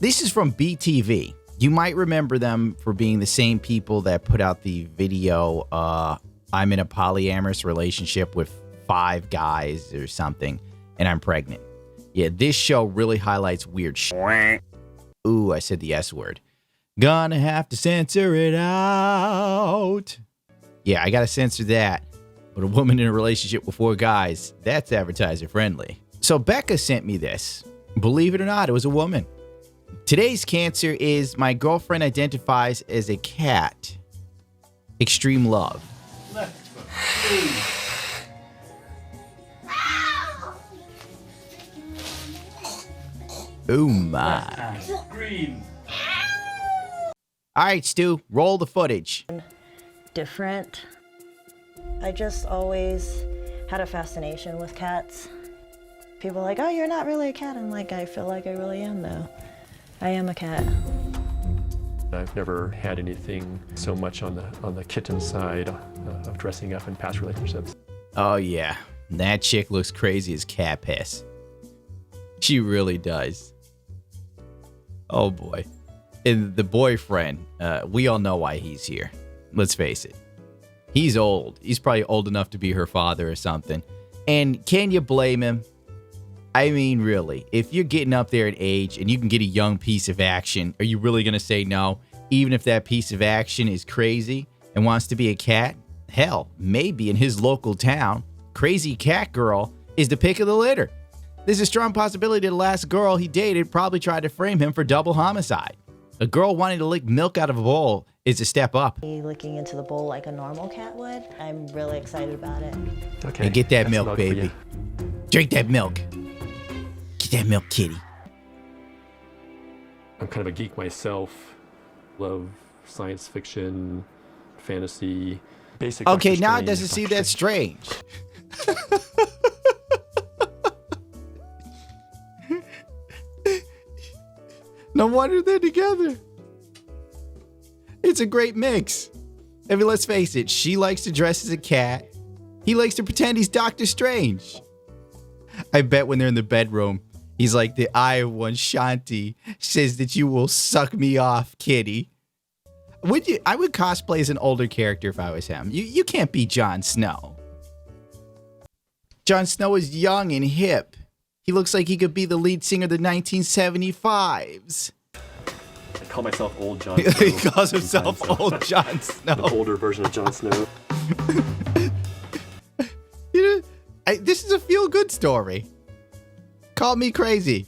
This is from BTV. You might remember them for being the same people that put out the video, I'm in a polyamorous relationship with 5 guys or something, and I'm pregnant. Yeah, this show really highlights weird shit. Ooh, I said the S word. Gonna have to censor it out. Yeah, I gotta censor that. But a woman in a relationship with 4 guys, that's advertiser friendly. So Becca sent me this. Believe it or not, it was a woman. Today's cancer is my girlfriend identifies as a cat. Extreme love. Oh my. Green. All right, Stu, roll the footage. Different. I just always had a fascination with cats. People are like, oh, you're not really a cat. I'm like, I feel like I really am, though. I am a cat. I've never had anything so much on the kitten side of dressing up in past relationships. Oh yeah, that chick looks crazy as cat piss. She really does. Oh boy. And the boyfriend, we all know why he's here. Let's face it. He's old. He's probably old enough to be her father or something. And can you blame him? I mean, really, if you're getting up there in age and you can get a young piece of action, are you really going to say no? Even if that piece of action is crazy and wants to be a cat? Hell, maybe in his local town, crazy cat girl is the pick of the litter. There's a strong possibility the last girl he dated probably tried to frame him for double homicide. A girl wanting to lick milk out of a bowl is a step up. Licking into the bowl like a normal cat would. I'm really excited about it. Okay. Hey, get that that's milk, baby. Drink that milk. Get that milk, kitty. I'm kind of a geek myself. Love science fiction, fantasy, basic. Okay, Doctor now it Strange, doesn't seem Doctor that strange. No wonder they're together. It's a great mix. I mean, let's face it, she likes to dress as a cat. He likes to pretend he's Doctor Strange. I bet when they're in the bedroom, he's like, the eye of one Shanti says that you will suck me off, kitty. Would you? I would cosplay as an older character if I was him. You can't be Jon Snow. Jon Snow is young and hip. He looks like he could be the lead singer of the 1975s. I call myself Old Jon Snow. He calls himself Old Jon Snow. The older version of Jon Snow. You know, this is a feel-good story. Call me crazy.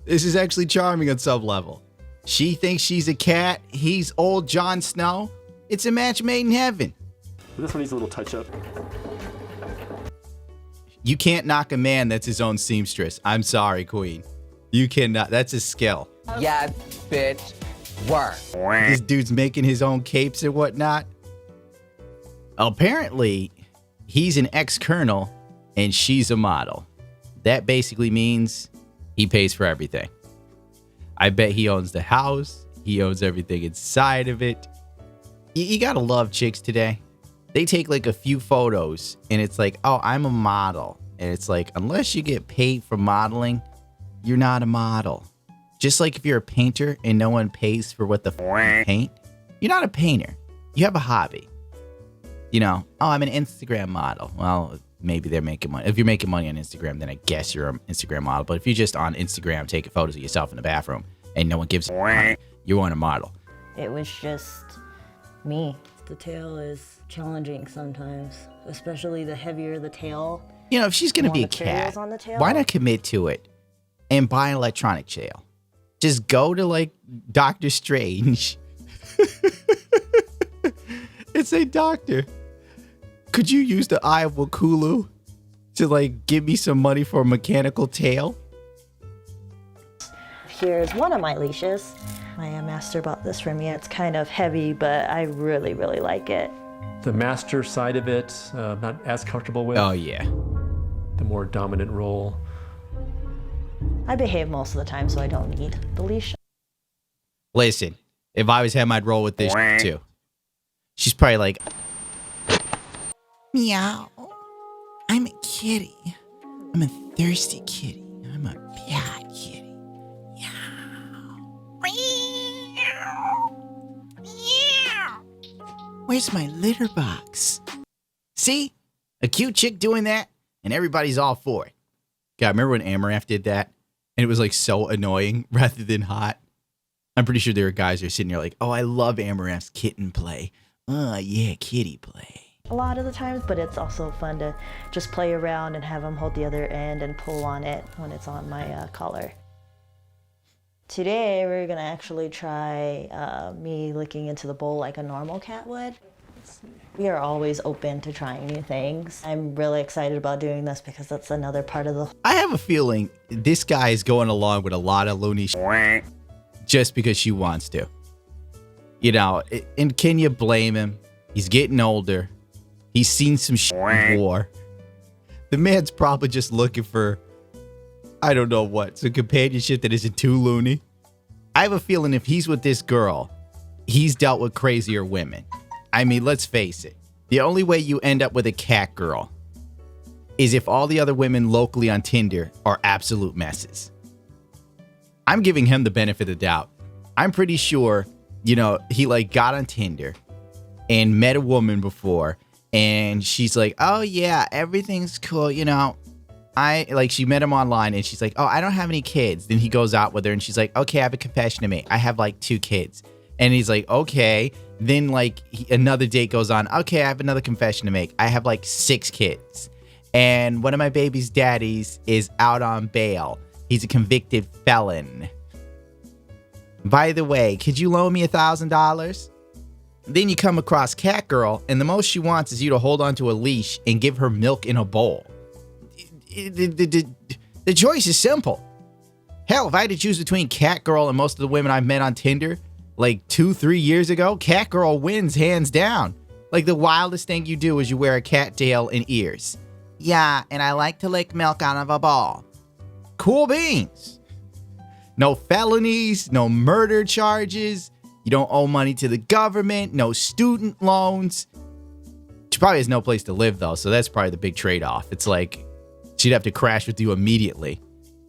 This is actually charming on some level. She thinks she's a cat. He's Old Jon Snow. It's a match made in heaven. This one needs a little touch-up. You can't knock a man that's his own seamstress. I'm sorry, Queen. You cannot. That's a skill. Yeah, bitch. Work. This dude's making his own capes and whatnot. Apparently, he's an ex-colonel and she's a model. That basically means he pays for everything. I bet he owns the house. He owns everything inside of it. You gotta love chicks today. They take like a few photos and it's like, oh, I'm a model. And it's like, unless you get paid for modeling, you're not a model. Just like if you're a painter and no one pays for what the f you paint, you're not a painter. You have a hobby. You know, oh, I'm an Instagram model. Well, maybe they're making money. If you're making money on Instagram, then I guess you're an Instagram model. But if you're just on Instagram taking photos of yourself in the bathroom and no one gives you money, you aren't a model. It was just me. The tail is challenging sometimes, especially the heavier the tail. You know, if she's going to be a cat, why not commit to it and buy an electronic tail? Just go to, like, Doctor Strange and say, Doctor, could you use the Eye of Wakulu to, like, give me some money for a mechanical tail? Here's one of my leashes. My master bought this for me. It's kind of heavy, but I really, really like it. The master side of it, not as comfortable with. Oh, yeah. The more dominant role. I behave most of the time, so I don't need the leash. Listen, if I was him, I'd roll with this too. She's probably like, meow. I'm a kitty. I'm a thirsty kitty. I'm a bad kitty. Yeah. Where's my litter box? See? A cute chick doing that, and everybody's all for it. God, remember when Amaranth did that? And it was like so annoying rather than hot. I'm pretty sure there are guys who are sitting there like, oh, I love Amaranth's kitten play. Oh, yeah, kitty play. A lot of the times, but it's also fun to just play around and have them hold the other end and pull on it when it's on my collar. Today, we're gonna actually try me licking into the bowl like a normal cat would. We are always open to trying new things. I'm really excited about doing this because that's another part of the... I have a feeling this guy is going along with a lot of loony shit just because she wants to. You know, and can you blame him? He's getting older. He's seen some shit in war. The man's probably just looking for, I don't know what, some companionship that isn't too loony. I have a feeling if he's with this girl, he's dealt with crazier women. I mean, let's face it. The only way you end up with a cat girl is if all the other women locally on Tinder are absolute messes. I'm giving him the benefit of the doubt. I'm pretty sure, you know, he like got on Tinder and met a woman before and she's like, oh yeah, everything's cool. You know, she met him online and she's like, oh, I don't have any kids. Then he goes out with her and she's like, okay, I have a confession to make. I have like 2 kids. And he's like, okay. Then like another date goes on. Okay, I have another confession to make. I have like 6 kids. And one of my baby's daddies is out on bail. He's a convicted felon. By the way, could you loan me $1,000? Then you come across Cat Girl, and the most she wants is you to hold onto a leash and give her milk in a bowl. The choice is simple. Hell, if I had to choose between Cat Girl and most of the women I've met on Tinder, like 2-3 years ago, Cat Girl wins hands down. Like the wildest thing you do is you wear a cat tail and ears. Yeah, and I like to lick milk out of a bowl. Cool beans. No felonies, no murder charges. You don't owe money to the government, no student loans. She probably has no place to live though, so that's probably the big trade-off. It's like she'd have to crash with you immediately,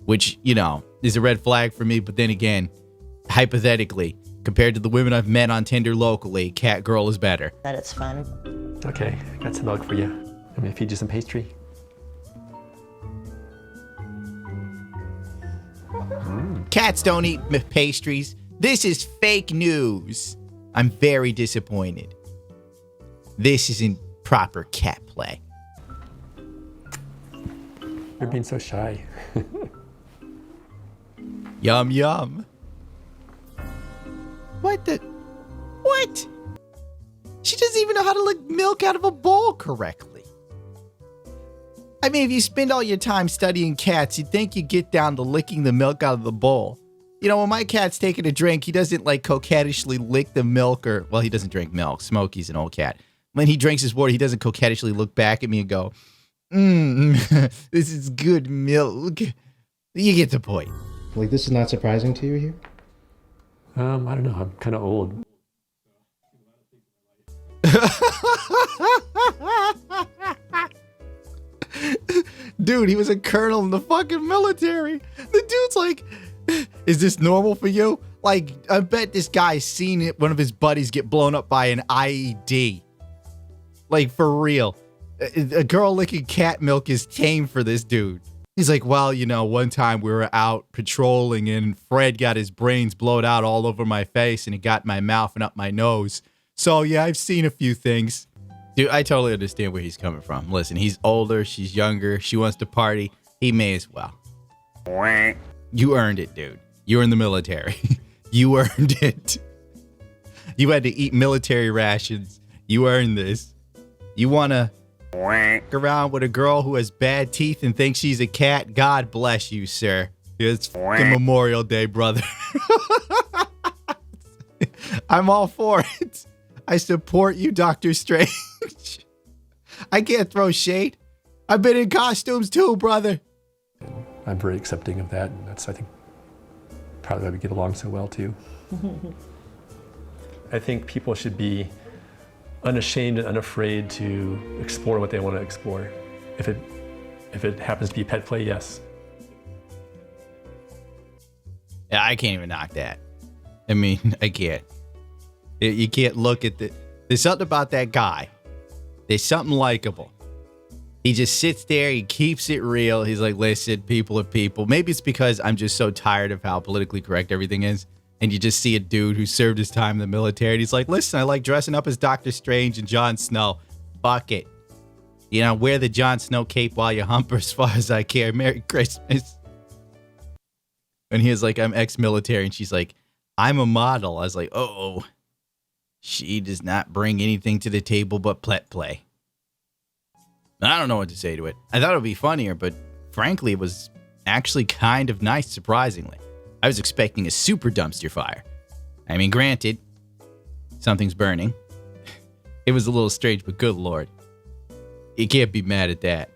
which, you know, is a red flag for me. But then again, hypothetically, compared to the women I've met on Tinder locally, Cat Girl is better. That it's fun. Okay, got some milk for you. I'm gonna feed you some pastry. Cats don't eat pastries. This is fake news. I'm very disappointed. This isn't proper cat play. You're being so shy. Yum, yum. What? She doesn't even know how to lick milk out of a bowl correctly. I mean, if you spend all your time studying cats, you'd think you'd get down to licking the milk out of the bowl. You know, when my cat's taking a drink, he doesn't like coquettishly lick the milk well, he doesn't drink milk. Smokey's an old cat. When he drinks his water, he doesn't coquettishly look back at me and go, this is good milk. You get the point. Like, this is not surprising to you here? I don't know, I'm kind of old. Dude, he was a colonel in the fucking military. The dude's like, is this normal for you? Like, I bet this guy's seen it, one of his buddies get blown up by an IED. Like, for real. A girl licking cat milk is tame for this dude. He's like, well, you know, one time we were out patrolling and Fred got his brains blown out all over my face and it got in my mouth and up my nose. So, yeah, I've seen a few things. Dude, I totally understand where he's coming from. Listen, he's older, she's younger, she wants to party. He may as well. You earned it, dude. You were in the military. You earned it. You had to eat military rations. You earned this. You want to around with a girl who has bad teeth and thinks she's a cat? God bless you, sir. It's fucking Memorial Day, brother. I'm all for it. I support you, Dr. Strange. I can't throw shade. I've been in costumes too, brother. I'm very accepting of that, and that's, I think, probably why we get along so well too. I think people should be unashamed and unafraid to explore what they want to explore. If it happens to be pet play, yes. Yeah, I can't even knock that. I mean, I can't. You can't look at There's something about that guy. There's something likable. He just sits there. He keeps it real. He's like, listen, people are people. Maybe it's because I'm just so tired of how politically correct everything is. And you just see a dude who served his time in the military. And he's like, listen, I like dressing up as Doctor Strange and Jon Snow. Fuck it. You know, wear the Jon Snow cape while you humper as far as I care. Merry Christmas. And he was like, I'm ex-military. And she's like, I'm a model. I was like, oh, she does not bring anything to the table but play. I don't know what to say to it. I thought it would be funnier, but frankly, it was actually kind of nice, surprisingly. I was expecting a super dumpster fire. I mean, granted, something's burning. It was a little strange, but good Lord. You can't be mad at that.